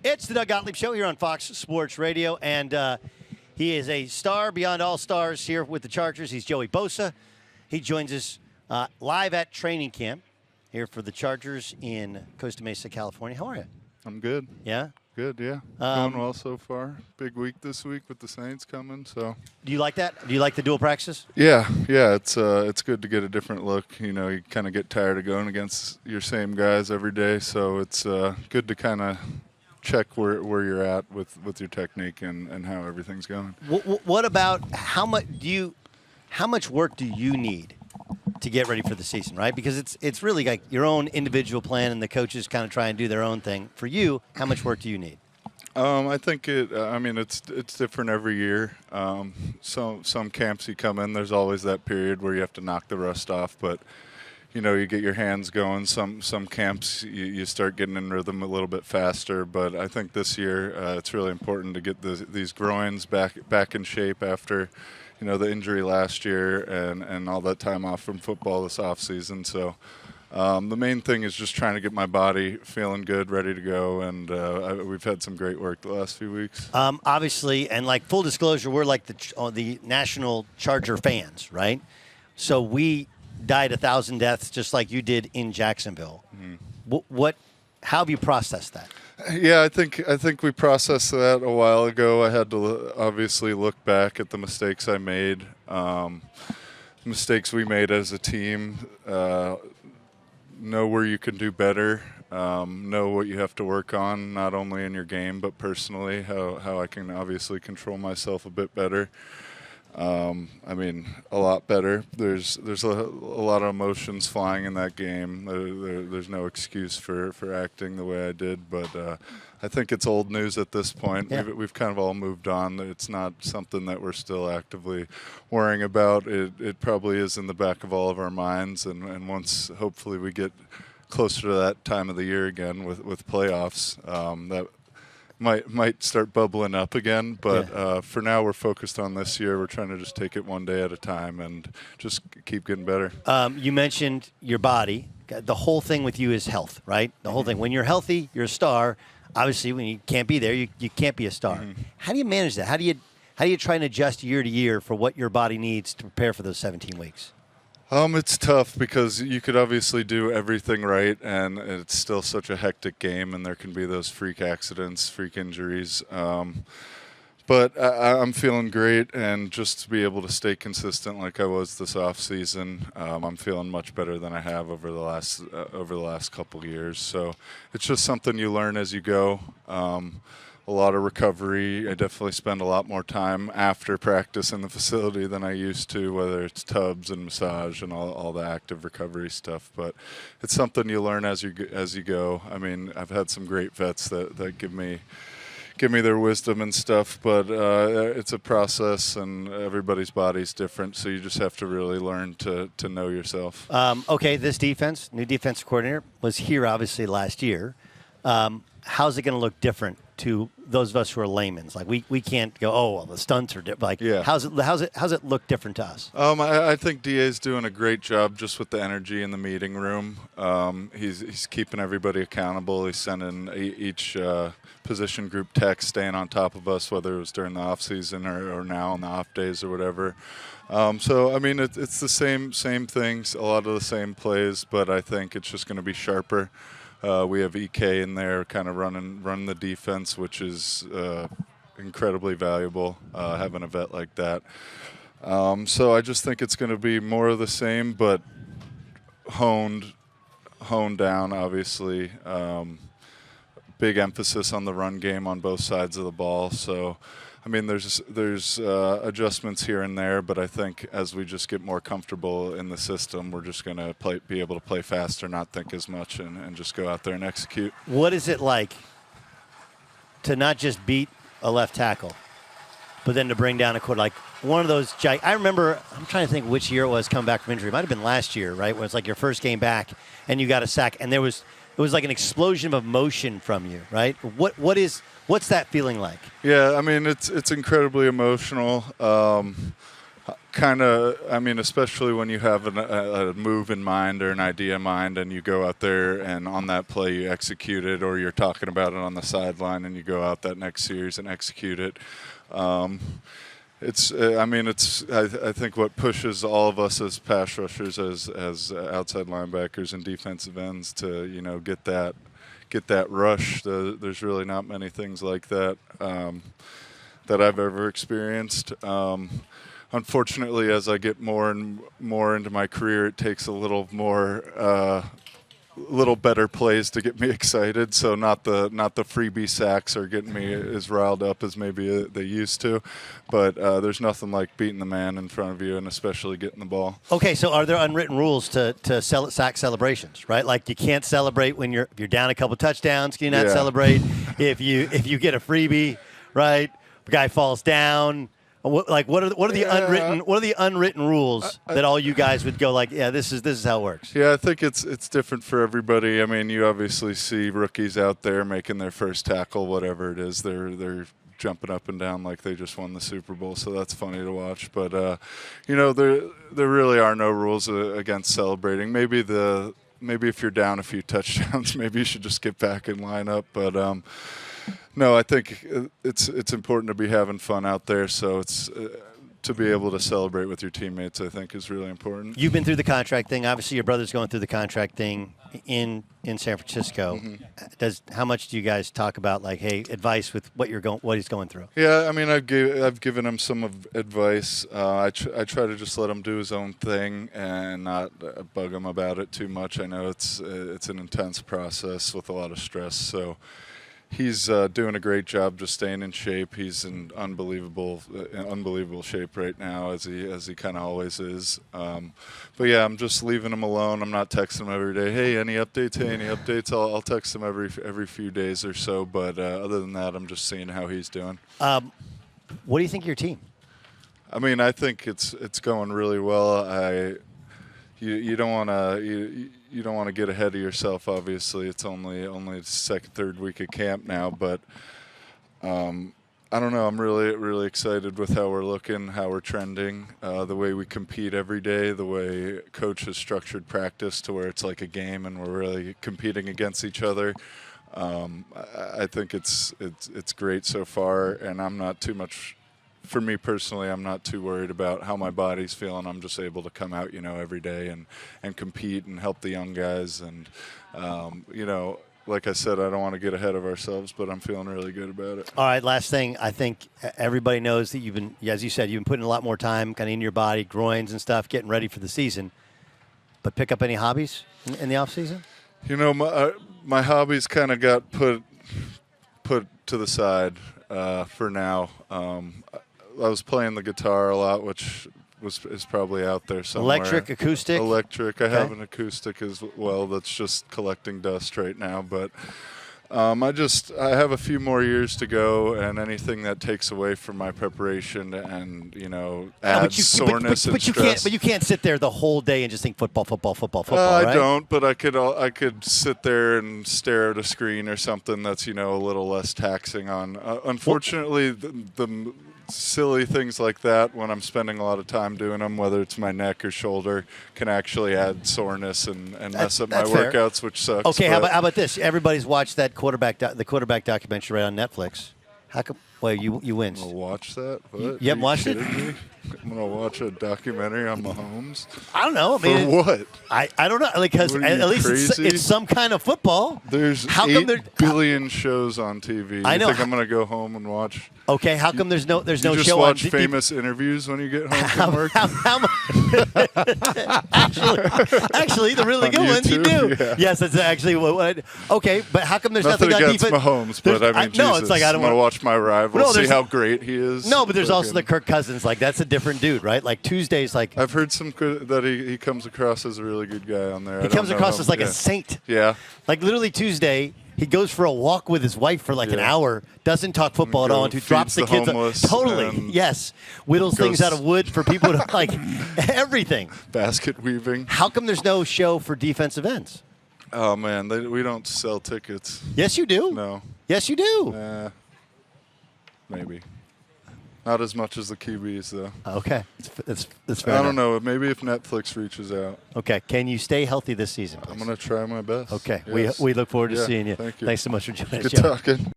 It's the Doug Gottlieb Show here on Fox Sports Radio, and he is a star beyond all stars here with the Chargers. He's Joey Bosa. He joins us live at training camp here for the Chargers in Costa Mesa, California. How are you? I'm good. Yeah? Good, yeah. Going well so far. Big week this week with the Saints coming, so. Do you like that? Do you like the dual practices? Yeah. It's good to get a different look. You know, you kind of get tired of going against your same guys every day, so it's good to kind of check where you're at with your technique and how everything's going. What about how much work do you need to get ready for the season, right? Because it's really like your own individual plan, and the coaches kind of try and do their own thing. For you, how much work do you need? I think it's different every year. Some camps you come in, there's always that period where you have to knock the rust off, but you know, you get your hands going. Some camps you start getting in rhythm a little bit faster, but I think this year it's really important to get these groins back in shape after, you know, the injury last year and all that time off from football this off season. So the main thing is just trying to get my body feeling good, ready to go, and we've had some great work the last few weeks. Obviously, and like full disclosure, we're like the national Charger fans, right? So we died 1,000 deaths just like you did in Jacksonville. Mm-hmm. How have you processed that? Yeah, I think we processed that a while ago. I had to obviously look back at the mistakes I made, mistakes we made as a team, know where you can do better, know what you have to work on, not only in your game but personally, how I can obviously control myself a bit better. A lot better. There's a lot of emotions flying in that game. There's no excuse for acting the way I did, but I think it's old news at this point. Yeah. We've kind of all moved on. It's not something that we're still actively worrying about. It probably is in the back of all of our minds, and once hopefully we get closer to that time of the year again with playoffs, that might start bubbling up again, but for now we're focused on this year. We're trying to just take it one day at a time and just keep getting better. You mentioned your body. The whole thing with you is health, right? The whole thing. When you're healthy, you're a star. Obviously, when you can't be there, you can't be a star. Mm-hmm. How do you manage that? How do you try and adjust year to year for what your body needs to prepare for those 17 weeks? It's tough because you could obviously do everything right, and it's still such a hectic game, and there can be those freak accidents, freak injuries. But I'm feeling great, and just to be able to stay consistent like I was this off season, I'm feeling much better than I have over the last couple of years. So it's just something you learn as you go. A lot of recovery. I definitely spend a lot more time after practice in the facility than I used to, whether it's tubs and massage and all the active recovery stuff. But it's something you learn as you go. I mean, I've had some great vets that give me their wisdom and stuff, but it's a process, and everybody's body's different, so you just have to really learn to know yourself. Okay, this new defensive coordinator, was here obviously last year. How's it going to look different to those of us who are laymen? Like we can't go, oh, well, the stunts are different. Like, yeah. How's it look different to us? I think DA's doing a great job just with the energy in the meeting room. He's keeping everybody accountable. He's sending each position group text, staying on top of us, whether it was during the off season or now on the off days or whatever. So I mean, it's the same things, a lot of the same plays, but I think it's just going to be sharper. We have EK in there kind of running the defense, which is incredibly valuable, having a vet like that. So I just think it's going to be more of the same, but honed down, obviously. Big emphasis on the run game on both sides of the ball. So, I mean, there's adjustments here and there, but I think as we just get more comfortable in the system, we're just going to be able to play faster, not think as much, and just go out there and execute. What is it like to not just beat a left tackle, but then to bring down a quarter? Like one of those, I remember, I'm trying to think which year it was coming back from injury. It might have been last year, right, when it's like your first game back and you got a sack, and it was like an explosion of emotion from you, right? What's that feeling like? Yeah, I mean, it's incredibly emotional. kind of, I mean, especially when you have a move in mind or an idea in mind and you go out there and on that play you execute it, or you're talking about it on the sideline and you go out that next series and execute it. I think what pushes all of us as pass rushers, as outside linebackers and defensive ends to, get that rush. There's really not many things like that that I've ever experienced. Unfortunately, as I get more and more into my career, it takes a little better plays to get me excited. So not the freebie sacks are getting me as riled up as maybe they used to, but there's nothing like beating the man in front of you, and especially getting the ball. Okay, so are there unwritten rules to sack celebrations, right? Like you can't celebrate when you're down a couple touchdowns. Can you not celebrate if you get a freebie, right? The guy falls down. What are the unwritten rules that all you guys would go like, yeah, this is how it works? Yeah, I think it's different for everybody. I mean, you obviously see rookies out there making their first tackle, whatever it is. They're jumping up and down like they just won the Super Bowl, so that's funny to watch. But there really are no rules against celebrating. Maybe if you're down a few touchdowns, maybe you should just get back in lineup. But no, I think it's important to be having fun out there. So it's to be able to celebrate with your teammates, I think, is really important. You've been through the contract thing. Obviously, your brother's going through the contract thing in San Francisco. Mm-hmm. How much do you guys talk about, like, hey, advice with what he's going through? Yeah, I mean, I've given him some advice. I try to just let him do his own thing and not bug him about it too much. I know it's an intense process with a lot of stress, so. He's doing a great job just staying in shape. He's in unbelievable shape right now, as he kind of always is. But yeah, I'm just leaving him alone. I'm not texting him every day. Hey, any updates? Hey, any updates? I'll text him every few days or so. But other than that, I'm just seeing how he's doing. What do you think of your team? I mean, I think it's going really well. You don't want to you don't want to get ahead of yourself. Obviously, it's only the second, third week of camp now, but I don't know. I'm really excited with how we're looking, how we're trending, the way we compete every day, the way coach has structured practice to where it's like a game and we're really competing against each other. I think it's great so far, and I'm not too much. For me personally, I'm not too worried about how my body's feeling. I'm just able to come out, every day and compete and help the young guys. And, like I said, I don't want to get ahead of ourselves, but I'm feeling really good about it. All right, last thing. I think everybody knows that you've been, as you said, you've been putting a lot more time kind of in your body, groins and stuff, getting ready for the season. But pick up any hobbies in the off season? My hobbies kind of got put to the side for now. I was playing the guitar a lot, which is probably out there somewhere. Electric, acoustic? Electric. I have an acoustic as well that's just collecting dust right now. But I have a few more years to go, and anything that takes away from my preparation and, adds soreness and stress. But you can't sit there the whole day and just think football, right? I don't, but I could sit there and stare at a screen or something that's, a little less taxing on. Unfortunately, the silly things like that, when I'm spending a lot of time doing them, whether it's my neck or shoulder, can actually add soreness and mess up my workouts, which sucks. Okay, how about this? Everybody's watched that the quarterback documentary right on Netflix. How come? Well, you win. I'm gonna watch that. What? You haven't watched it? Me? I'm gonna watch a documentary on Mahomes. I don't know. For what? I don't know. Because at least it's some kind of football. There's 8 billion shows on TV. I know. You think I'm gonna go home and watch? Okay, how come there's no show on? You just watch famous interviews when you get home from work? Actually, the really good ones you do. Yeah. Yes, that's actually what. Okay, but how come there's nothing on against defense? Mahomes, but I mean, no, it's like I don't want to watch my rival, see how great he is. No, but there's also the Kirk Cousins. Like that's a different dude, right? Like Tuesdays, like I've heard that he comes across as a really good guy on there. He comes across as like a saint. Yeah. Like literally Tuesday. He goes for a walk with his wife for like an hour, doesn't talk football at all, and drops the kids. Totally, yes. Whittles things out of wood for people to like everything. Basket weaving. How come there's no show for defensive ends? Oh, man, we don't sell tickets. Yes, you do. No. Yes, you do. Maybe. Not as much as the QBs, though. Okay. It's fair I enough. don't know. Maybe if Netflix reaches out. Okay. Can you stay healthy this season, please? I'm going to try my best. Okay. Yes. We look forward to Yeah, seeing you. thank you. Thanks so much for joining us, Good Joey. talking.